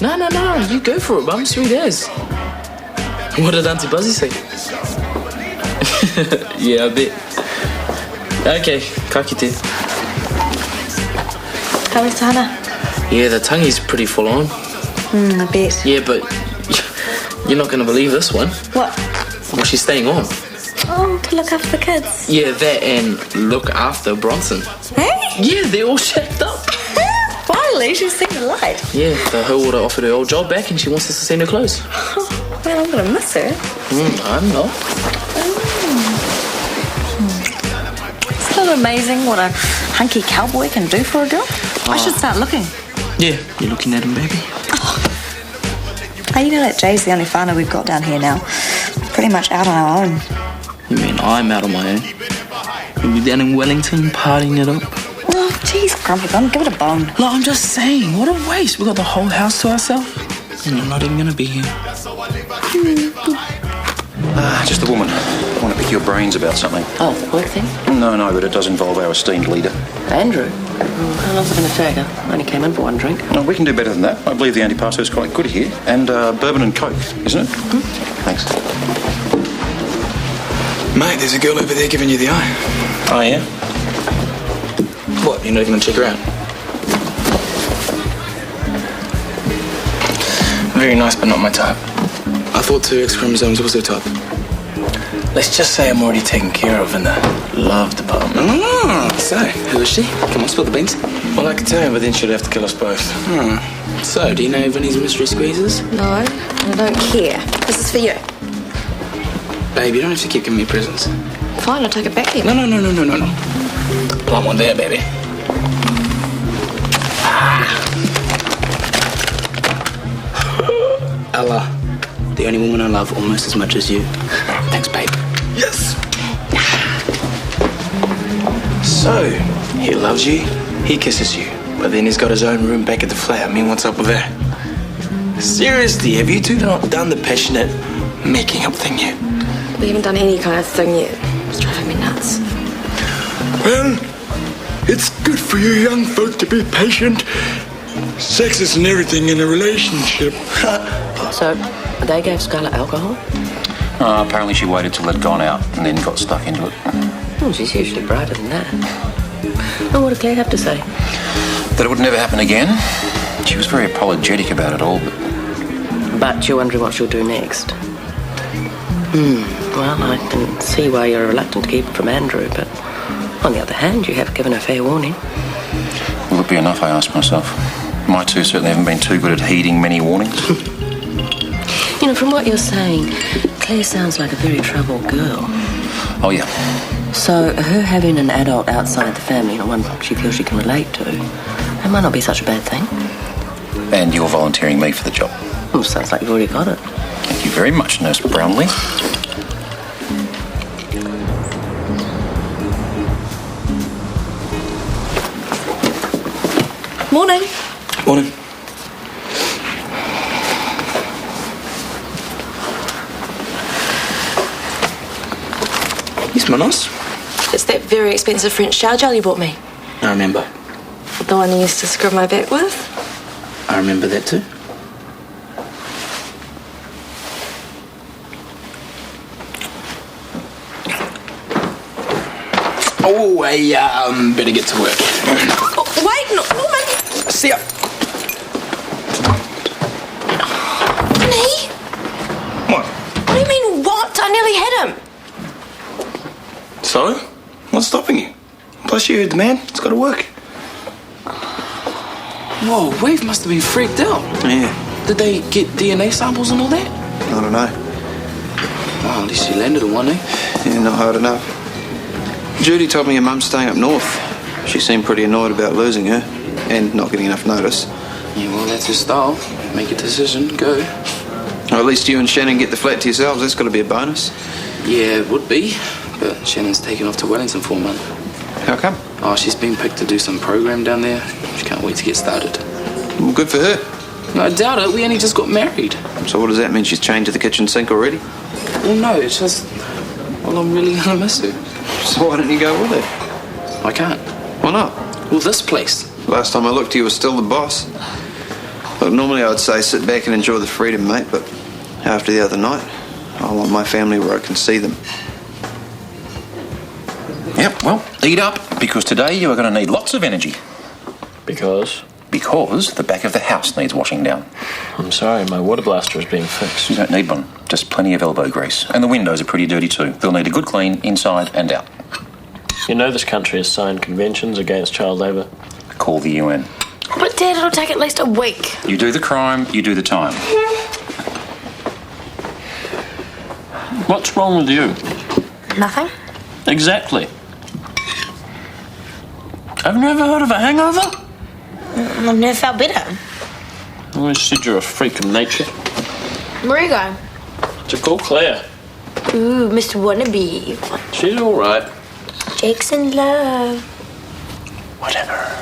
No, you go for it, Mum. Sweet as. What did Auntie Buzzy say? Yeah, I bet. Okay, ka kite. How is Hana? Yeah, the tangi's pretty full on. I bet. Yeah, but you're not going to believe this one. What? Well, she's staying on. Oh, to look after the kids. Yeah, that and look after Bronson. Hey? Yeah, they're all shacked up. Finally, she's seen the light. Yeah, the whole order offered her old job back and she wants us to send her clothes. Oh, well, I'm going to miss her. I'm not. Isn't it amazing what a hunky cowboy can do for a girl? I should start looking. Yeah, you're looking at him, baby. Hey, you know that Jay's the only whānau we've got down here now. Pretty much out on our own. You mean I'm out on my own? We'll be down in Wellington partying it up. Oh, jeez, Grumpy Bum, give it a bone. No, I'm just saying, what a waste. We got the whole house to ourselves. And I'm not even going to be here. Just a woman. I want to pick your brains about something. Oh, the work thing? No, but it does involve our esteemed leader. Andrew? How long's it going to take? I only came in for one drink. No, we can do better than that. I believe the antipasto is quite good here. And bourbon and coke, isn't it? Thanks. Mate, there's a girl over there giving you the eye. Oh, yeah? What, you're not even going to check her out? Very nice, but not my type. I thought 2 X chromosomes was her type. Let's just say I'm already taken care of in the love department. So, who is she? Come on, spill the beans. Well, I could tell you, but then she'd have to kill us both. So, do you know Vinny's mystery squeezes? No, I don't care. This is for you. Babe, you don't have to keep giving me presents. Fine, I'll take it back then. No. Plum one there, baby. Ella, the only woman I love almost as much as you. Thanks, babe. Yes! So, he loves you, he kisses you, but then he's got his own room back at the flat. I mean, what's up with that? Seriously, have you two not done the passionate making up thing yet? We haven't done any kind of thing yet. It's driving me nuts. Well, it's good for you young folk to be patient. Sex isn't everything in a relationship. So, they gave Scarlett alcohol? Apparently she waited till they'd gone out and then got stuck into it. Oh, she's usually brighter than that. Oh, what did Claire have to say? That it would never happen again. She was very apologetic about it all, But you're wondering what she'll do next. Well, I can see why you're reluctant to keep it from Andrew, but on the other hand, you have given her fair warning. will it be enough, I ask myself. My two certainly haven't been too good at heeding many warnings. You know, from what you're saying, Claire sounds like a very troubled girl. Oh, yeah. So her having an adult outside the family, one she feels she can relate to, that might not be such a bad thing. And you're volunteering me for the job. Well, sounds like you've already got it. Thank you very much, Nurse Brownlee. Morning. Morning. You smell nice. It's that very expensive French shower gel you bought me. I remember. The one you used to scrub my back with. I remember that too. Oh, I better get to work. Oh, wait, no, Norman. See ya. Vinny? What? What do you mean, what? I nearly hit him. So? What's stopping you? Plus you heard the man. It's got to work. Whoa, Wave must have been freaked out. Yeah. Did they get DNA samples and all that? I don't know. Well, at least you landed on one, eh? Yeah, not hard enough. Judy told me your mum's staying up north. She seemed pretty annoyed about losing her and not getting enough notice. Yeah, well, that's his style. Make a decision, go. Or at least you and Shannon get the flat to yourselves. That's got to be a bonus. Yeah, it would be. But Shannon's taken off to Wellington for a month. How come? Oh, she's been picked to do some program down there. She can't wait to get started. Well, good for her. No, I doubt it. We only just got married. So what does that mean? She's chained to the kitchen sink already? Well, no, it's just... Well, I'm really gonna miss her. So why don't you go with her? I can't. Why not? Well, this place. Last time I looked, you were still the boss. Look, normally I would say sit back and enjoy the freedom, mate, but after the other night, I want my family where I can see them. Yep, well, eat up, because today you are going to need lots of energy. Because? Because the back of the house needs washing down. I'm sorry, my water blaster is being fixed. You don't need one, just plenty of elbow grease. And the windows are pretty dirty too. They'll need a good clean inside and out. You know this country has signed conventions against child labour? Call the UN. But Dad, it'll take at least a week. You do the crime, you do the time. What's wrong with you? Nothing? Exactly. Have you ever heard of a hangover? I've never felt better. I always said you're a freak of nature. Where are you going? To call Claire. Ooh, Mr. Wannabe. She's all right. Jake's in love. Whatever.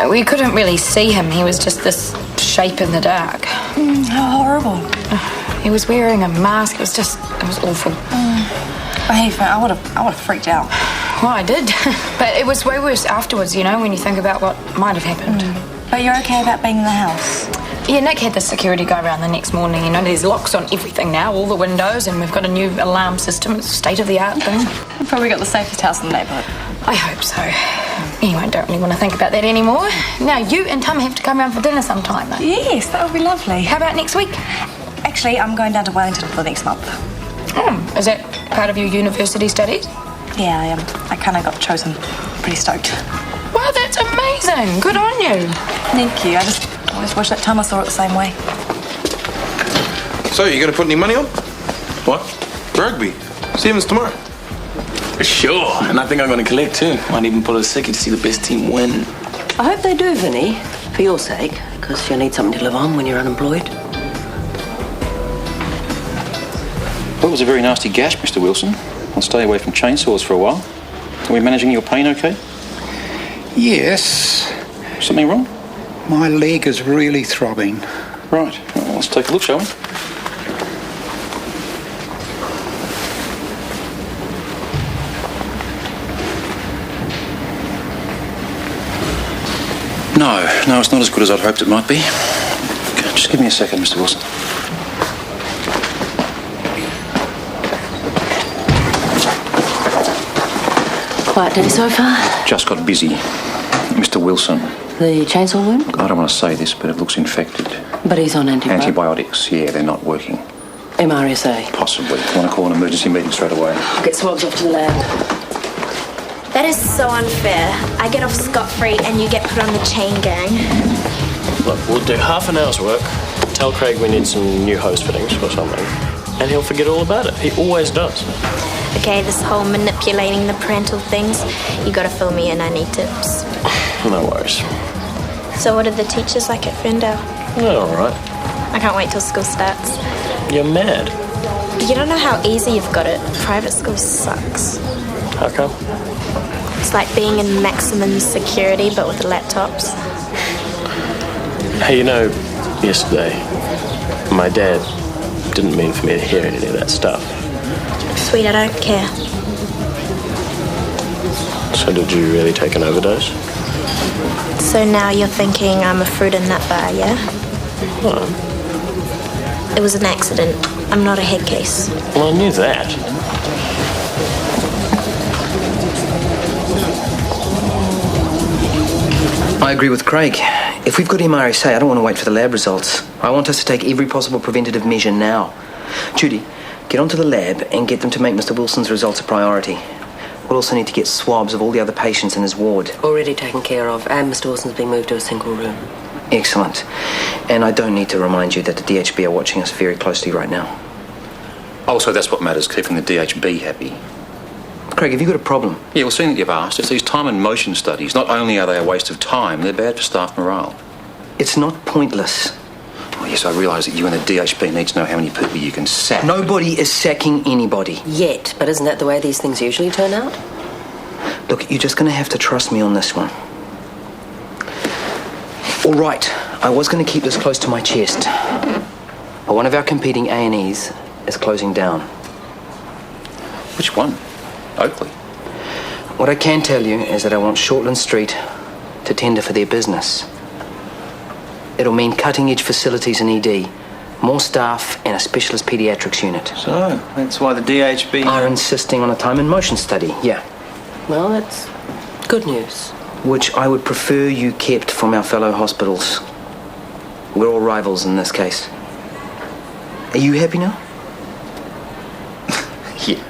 We couldn't really see him. He was just this shape in the dark. How horrible. He was wearing a mask. It was awful. Behave, I would have freaked out. Well, I did. But it was way worse afterwards, you know, when you think about what might have happened. But you're okay about being in the house? Yeah, Nick had the security guy around the next morning. You know, there's locks on everything now, all the windows, and we've got a new alarm system. It's a state-of-the-art thing. We've probably got the safest house in the neighbourhood. I hope so. Anyway, I don't really want to think about that anymore. Now, you and Tom have to come round for dinner sometime, though. Yes, that would be lovely. How about next week? Actually, I'm going down to Wellington for next month. Is that part of your university studies? Yeah, I am. I kind of got chosen. Pretty stoked. Wow, that's amazing. Good on you. Thank you. I just wish that time I saw it the same way. So, you gonna put any money on? What? Rugby. Sevens tomorrow. Sure. And I think I'm going to collect too. Might even pull a sickie to see the best team win. I hope they do, Vinny, for your sake, because you'll need something to live on when you're unemployed. Well, it was a very nasty gash, Mr. Wilson. I'll stay away from chainsaws for a while. Are we managing your pain okay? Yes. Something wrong? My leg is really throbbing. Right. Well, let's take a look, shall we? No, it's not as good as I'd hoped it might be. Okay, just give me a second, Mr. Wilson. Quiet day so far? Just got busy. Mr. Wilson. The chainsaw wound? Look, I don't want to say this, but it looks infected. But he's on Antibiotics, yeah, they're not working. MRSA? Possibly. Want to call an emergency meeting straight away? I'll get swabs off to the lab. That is so unfair. I get off scot-free and you get put on the chain gang. Look, we'll do half an hour's work. Tell Craig we need some new hose fittings or something. And he'll forget all about it. He always does. Okay, this whole manipulating the parental things, you gotta fill me in, I need tips. No worries. So what are the teachers like at Ferndale? They're all right. I can't wait till school starts. You're mad. You don't know how easy you've got it. Private school sucks. How come? It's like being in maximum security, but with the laptops. Hey, you know, yesterday, my dad didn't mean for me to hear any of that stuff. Sweet, I don't care. So did you really take an overdose? So now you're thinking I'm a fruit and nut bar, yeah? Well, It was an accident. I'm not a head case. well, I knew that. I agree with Craig. If we've got MRSA, I don't want to wait for the lab results. I want us to take every possible preventative measure now. Judy, get onto the lab and get them to make Mr. Wilson's results a priority. We'll also need to get swabs of all the other patients in his ward. Already taken care of, and Mr. Wilson's being moved to a single room. Excellent. And I don't need to remind you that the DHB are watching us very closely right now. Also, that's what matters, keeping the DHB happy. Craig, have you got a problem? Yeah, well, seeing that you've asked, it's these time and motion studies. Not only are they a waste of time, they're bad for staff morale. It's not pointless. Oh, yes, I realise that you and the DHB need to know how many people you can sack. Nobody is sacking anybody. Yet, but isn't that the way these things usually turn out? Look, you're just going to have to trust me on this one. All right, I was going to keep this close to my chest. But one of our competing A&Es is closing down. Which one? Oakley? What I can tell you is that I want Shortland Street to tender for their business. It'll mean cutting-edge facilities in ED, more staff and a specialist paediatrics unit. So, that's why the DHB... Are insisting on a time and motion study, yeah. Well, that's good news. Which I would prefer you kept from our fellow hospitals. We're all rivals in this case. Are you happy now? Yeah.